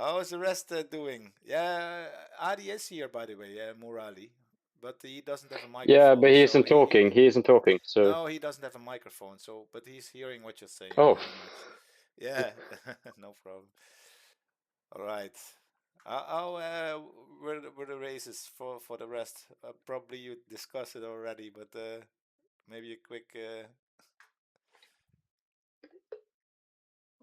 How's the rest doing? Yeah, Adi is here, by the way, Morali, but he doesn't have a Yeah, but microphone, he so isn't talking. He isn't talking. So, no, he doesn't have a microphone, so but he's hearing what you're saying oh, very much. Yeah, no problem. All right. How were the races for the rest? Probably you discussed it already, but maybe a quick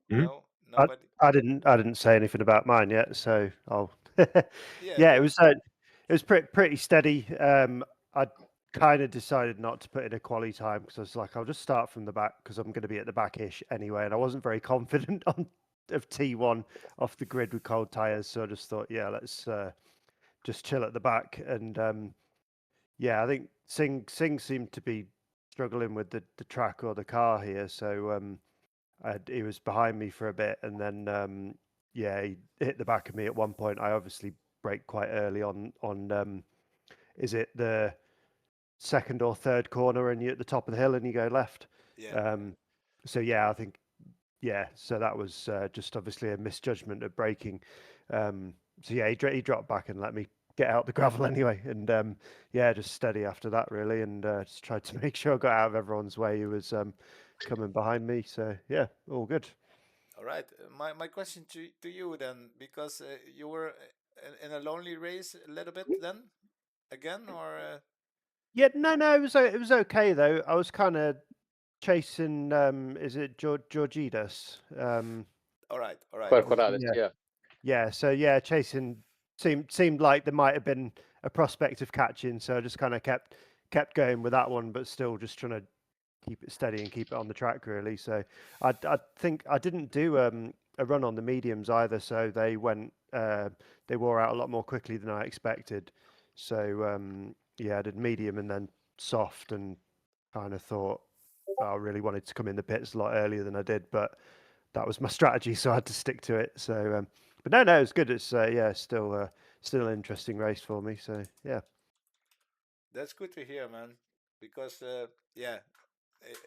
Hmm? no, I, nobody. I didn't say anything about mine yet, so I'll. Yeah, Yeah, go. it was pretty steady. I kind of decided not to put in a quali time because I was like, I'll just start from the back because I'm going to be at the back-ish anyway, and I wasn't very confident on of T1 off the grid with cold tires, so I just thought, yeah, let's just chill at the back. And yeah, I think Singh seemed to be struggling with the track or the car here, so he was behind me for a bit, and then yeah, he hit the back of me at one point. I obviously brake quite early on. Is it the second or third corner, and you're at the top of the hill, and you go left? Yeah. So yeah, I think yeah. So that was just obviously a misjudgment of braking. So yeah, he dropped back and let me get out the gravel anyway, and yeah, just steady after that really, and just tried to make sure I got out of everyone's way who was coming behind me. So yeah, all good. All right. My question to you then, because you were in a lonely race a little bit then again, or Yeah, no, it was okay though. I was kind of chasing. Is it Georgidas? all right. Corrales, Yeah, yeah. yeah. So yeah, chasing seemed like there might have been a prospect of catching. So I just kind of kept going with that one, but still just trying to keep it steady and keep it on the track really. So I think I didn't do a run on the mediums either. So they wore out a lot more quickly than I expected. So yeah, I did medium and then soft, and kind of thought I really wanted to come in the pits a lot earlier than I did, but that was my strategy, so I had to stick to it. So, but no, it's good. It's yeah, still an interesting race for me. So yeah, That's good to hear, man. Because yeah,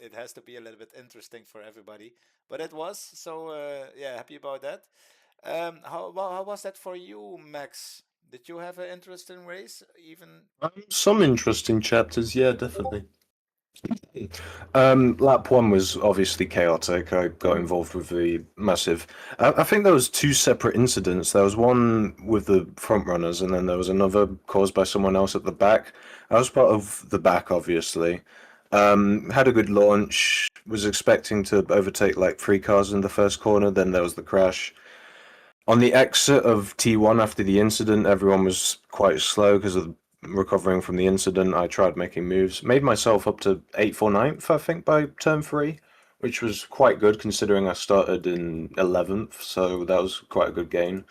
it has to be a little bit interesting for everybody. But it was so yeah, happy about that. How was that for you, Max? Did you have an interesting race? Even Some interesting chapters, yeah, definitely. Lap one was obviously chaotic. I got involved with the massive. I think there was two separate incidents. There was one with the front runners, and then there was another caused by someone else at the back. I was part of the back, obviously. Had a good launch. Was expecting to overtake like three cars in the first corner. Then there was the crash. On the exit of T1 after the incident, everyone was quite slow because of recovering from the incident. I tried making moves, made myself up to 8th or 9th, I think, by turn 3, which was quite good considering I started in 11th, so that was quite a good gain.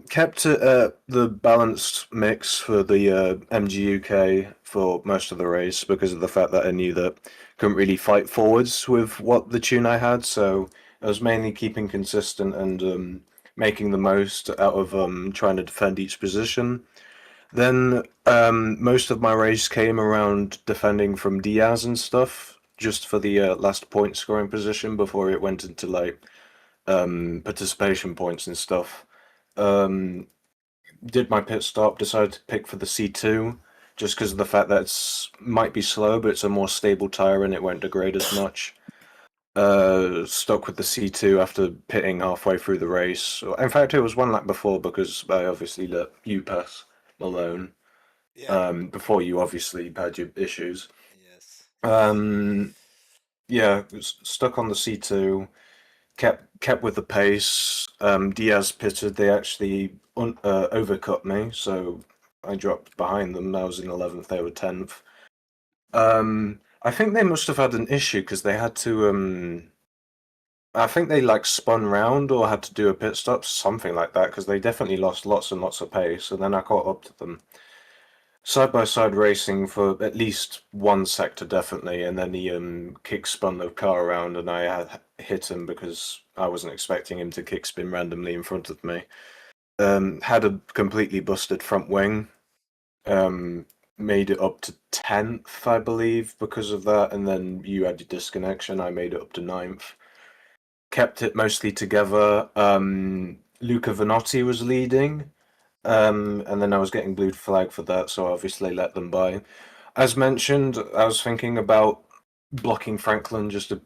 Kept it at the balanced mix for the MGUK for most of the race because of the fact that I knew that couldn't really fight forwards with what the tune I had, so I was mainly keeping consistent and making the most out of trying to defend each position. Then most of my race came around defending from Diaz and stuff, just for the last point scoring position before it went into like participation points and stuff. Um, did my pit stop, decided to pick for the C2 just because of the fact that it's might be slow, but it's a more stable tire and it won't degrade as much. Stuck with the C2 after pitting halfway through the race. In fact, it was one lap before because I obviously let you pass Malone yeah, before you obviously had your issues. yes, Um, yeah, stuck on the C2. Kept with the pace. Diaz pitted. They actually overcut me, so I dropped behind them. I was in 11th. They were 10th. I think they must have had an issue because they had to. I think they like spun round or had to do a pit stop, something like that, because they definitely lost lots and lots of pace. And then I caught up to them. Side by side racing for at least one sector, definitely, and then he kick spun the car around, and I had hit him because I wasn't expecting him to kick spin randomly in front of me. Had a completely busted front wing. Made it up to 10th, I believe, because of that, and then you had your disconnection. I made it up to 9th. Kept it mostly together. Luca Vanotti was leading, and then I was getting blue flag for that, so I obviously let them by. As mentioned, I was thinking about blocking Franklin just a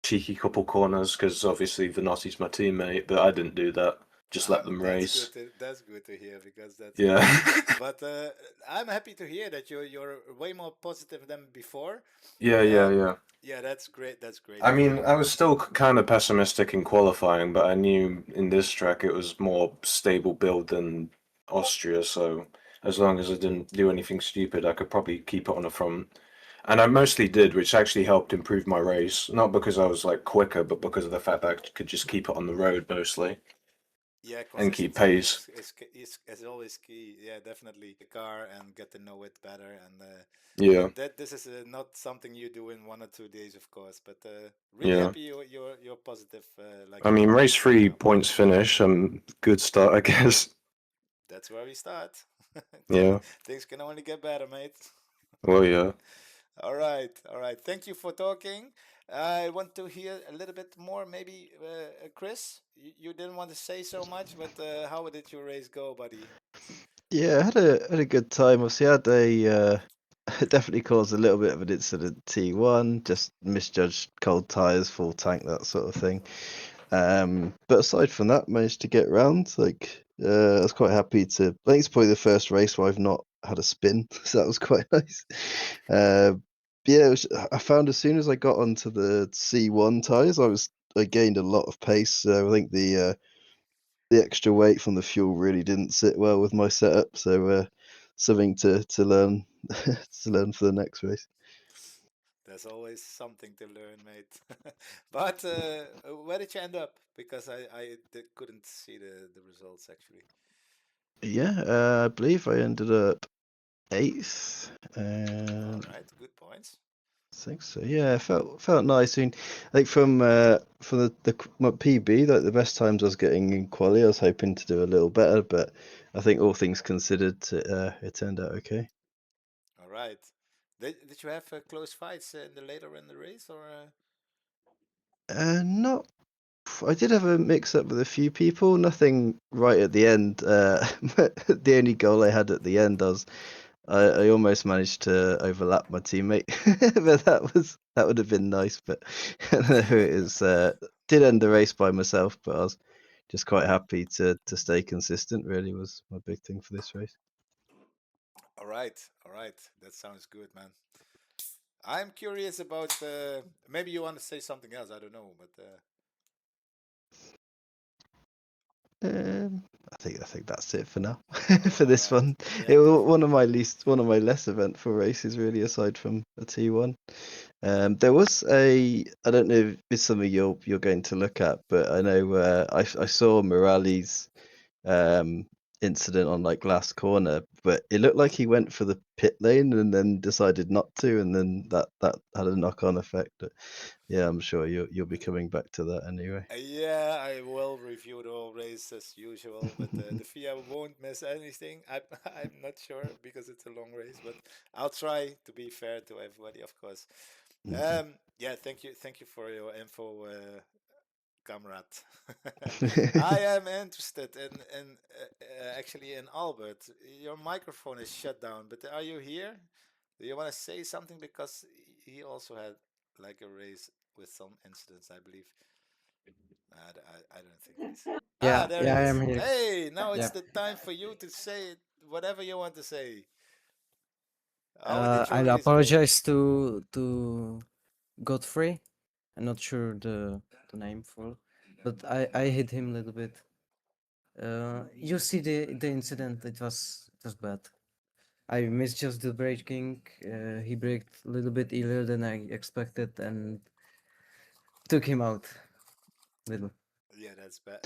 cheeky couple corners because obviously Vanotti's my teammate, but I didn't do that. Just let them race. That's good to hear because that's Yeah. but I'm happy to hear that you're way more positive than before. Yeah, yeah, Um, yeah. yeah, that's great. That's great I to mean, hear. I was still kind of pessimistic in qualifying, but I knew in this track it was more stable build than Austria, so as long as I didn't do anything stupid, I could probably keep it on the front. And I mostly did, which actually helped improve my race, not because I was like quicker, but because of the fact that I could just keep it on the road mostly Yeah, and keep consistency pace. is always key. Yeah, definitely. Car and get to know it better. And yeah, Yeah, that this is not something you do in 1 or 2 days, of course. But really yeah. happy you're positive I like you mean, are race right three now. points finish, good start, I guess. That's where we start. Yeah, Things can only get better, mate. well, yeah. All right, all right. Thank you for talking. I want to hear a little bit more. Maybe Chris, you didn't want to say so much, but how did your race go, buddy? Yeah, I had a good time. Obviously, I had a it definitely caused a little bit of an incident. T1 just misjudged cold tires, full tank, that sort of thing. But aside from that, managed to get round. Like, I was quite happy to. I think it's probably the first race where I've not had a spin, so that was quite nice. Uh, yeah, I found as soon as I got onto the C1 tires, I gained a lot of pace. So I think the extra weight from the fuel really didn't sit well with my setup. So something to learn to learn for the next race. There's always something to learn, mate. But where did you end up? Because couldn't see the results actually. Yeah, I believe I ended up eighth. All And right, good points. I think so. Yeah, it felt nice. I mean, I think from my PB, like the best times I was getting in quali, I was hoping to do a little better, but I think all things considered, it turned out okay. All right. Did you have close fights in the later in the race or? Not. I did have a mix up with a few people. Nothing right at the end. The only goal I had at the end, I almost managed to overlap my teammate, but that would have been nice. But no, it was did end the race by myself, but I was just quite happy to stay consistent. Really was my big thing for this race. All right, all right. That sounds good, man. I'm curious about. Maybe you want to say something else. I don't know, but. I think that's it for now for All this right. one. Yeah, It was perfect. one of my less eventful races really, aside from a T1. There was I don't know if it's something you're going to look at, but I know I saw Morales um incident on like last corner, but it looked like he went for the pit lane and then decided not to, and then that had a knock-on effect. But yeah, I'm sure you'll be coming back to that anyway. Yeah, I will review the whole race as usual, but the FIA won't miss anything. I'm not sure because it's a long race, but I'll try to be fair to everybody, of course. Yeah, thank you for your info, comrade. I am interested in actually in Albert. Your microphone is shut down, but are you here? Do you want to say something because he also had like a race with some incidents, I believe. I don't think he's. Ah, Yeah, there he yeah, I is. am here. Hey, now it's Yeah. the time for you to say whatever you want to say. How did your I'll race go? apologize to Godfrey. I'm not sure the name full, but I hit him a little bit. You see the incident? It was bad. I misjudged the braking. He braked a little bit earlier than I expected and took him out. Little. Yeah, that's bad.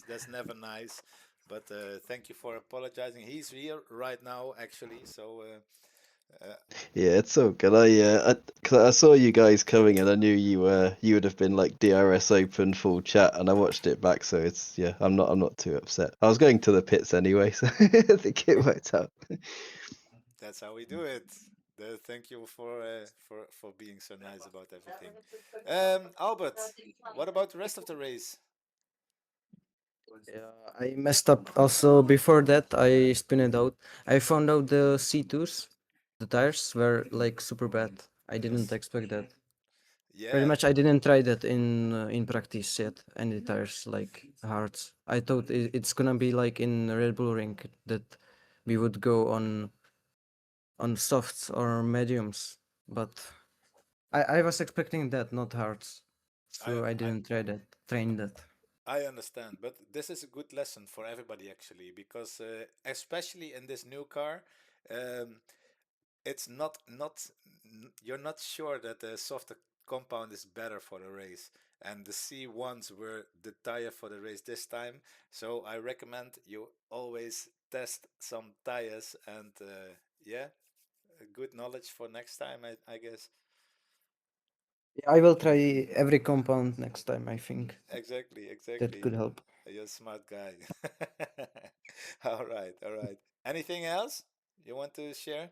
That's never nice. But thank you for apologizing. He's here right now, actually. So Yeah, it's so good. Cause I saw you guys coming, and I knew you would have been like DRS open full chat, and I watched it back. So it's yeah, I'm not too upset. I was going to the pits anyway, so I think it worked out. that's how we do it. Thank you for being so nice about everything. Albert, what about the rest of the race? Yeah, I messed up also before that. I spin it out. I found out the C2s, the tires were like super bad. I didn't Yes. expect that. Pretty Yeah. much, I didn't try that in practice yet. Any tires like hards. I thought it's gonna be like in Red Bull Ring that we would go on softs or mediums, but I was expecting that, not hards. I So I I didn't try that, train that. I understand, but this is a good lesson for everybody actually, because especially in this new car, um, it's you're not sure that the softer compound is better for the race, and the C1s were the tire for the race this time. So I recommend you always test some tires, and yeah, good knowledge for next time, I guess. Yeah, I will try every compound next time. I think Exactly, that exactly. could help. You're a smart guy. All right, all right. Anything else you want to share?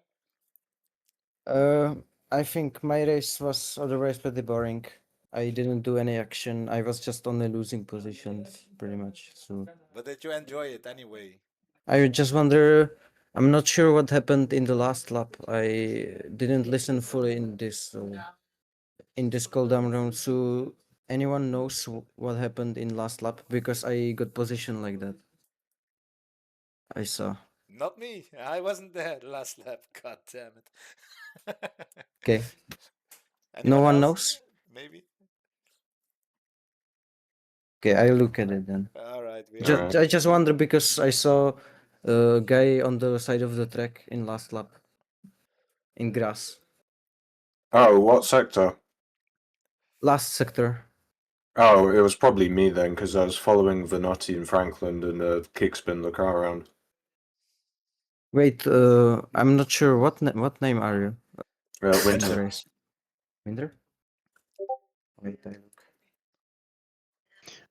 Uh, I think my race was otherwise pretty boring. I didn't do any action. I was just on the losing positions, pretty much. So But did you enjoy it anyway? I just wonder. I'm not sure what happened in the last lap. I didn't listen fully in this cool down round. So anyone knows what happened in last lap because I got position like that. I saw. Not me. I wasn't there the last lap. God damn it. Okay. No Anyone one else? knows. Maybe? Okay, I look at it then. All right, we All have. Just right. I just wonder because I saw a guy on the side of the track in last lap in grass. Oh, what sector? Last sector. Oh, it was probably me then, because I was following Vanotti and Franklin and kickspin the car around. Wait, I'm not sure what name are you in the Winter. race? Winder? Wait, I look.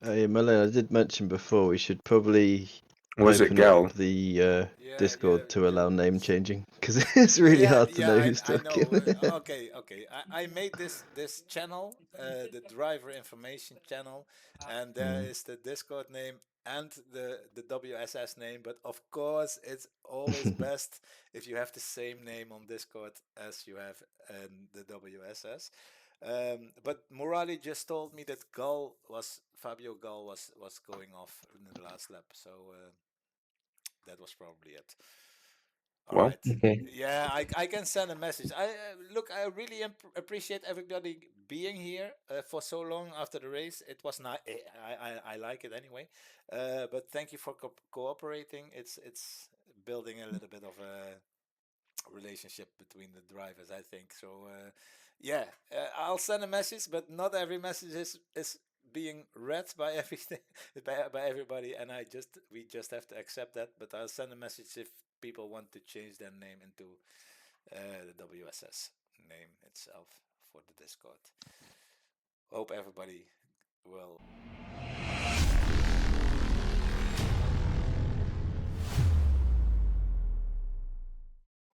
Yeah, Malone, I did mention before we should probably Was it open up Gal? the Yeah, yeah. Discord to allow name changing because it's really Yeah, hard to yeah, know who's I talking. know. Okay, okay. I made this channel, the driver information channel, and there is the Discord name and the WSS name. But of course, it's always best if you have the same name on Discord as you have in the WSS. But Morali just told me that Fabio Gall was going off in the last lap, so that was probably it. All Well, right. Okay. Yeah, I can send a message. Look, I really appreciate everybody being here for so long after the race. It was nice. I like it anyway. But thank you for cooperating. It's building a little bit of a relationship between the drivers, I think. So yeah, I'll send a message, but not every message is being read by everything by everybody, and we just have to accept that. But I'll send a message if people want to change their name into the WSS name itself for the Discord. Hope everybody will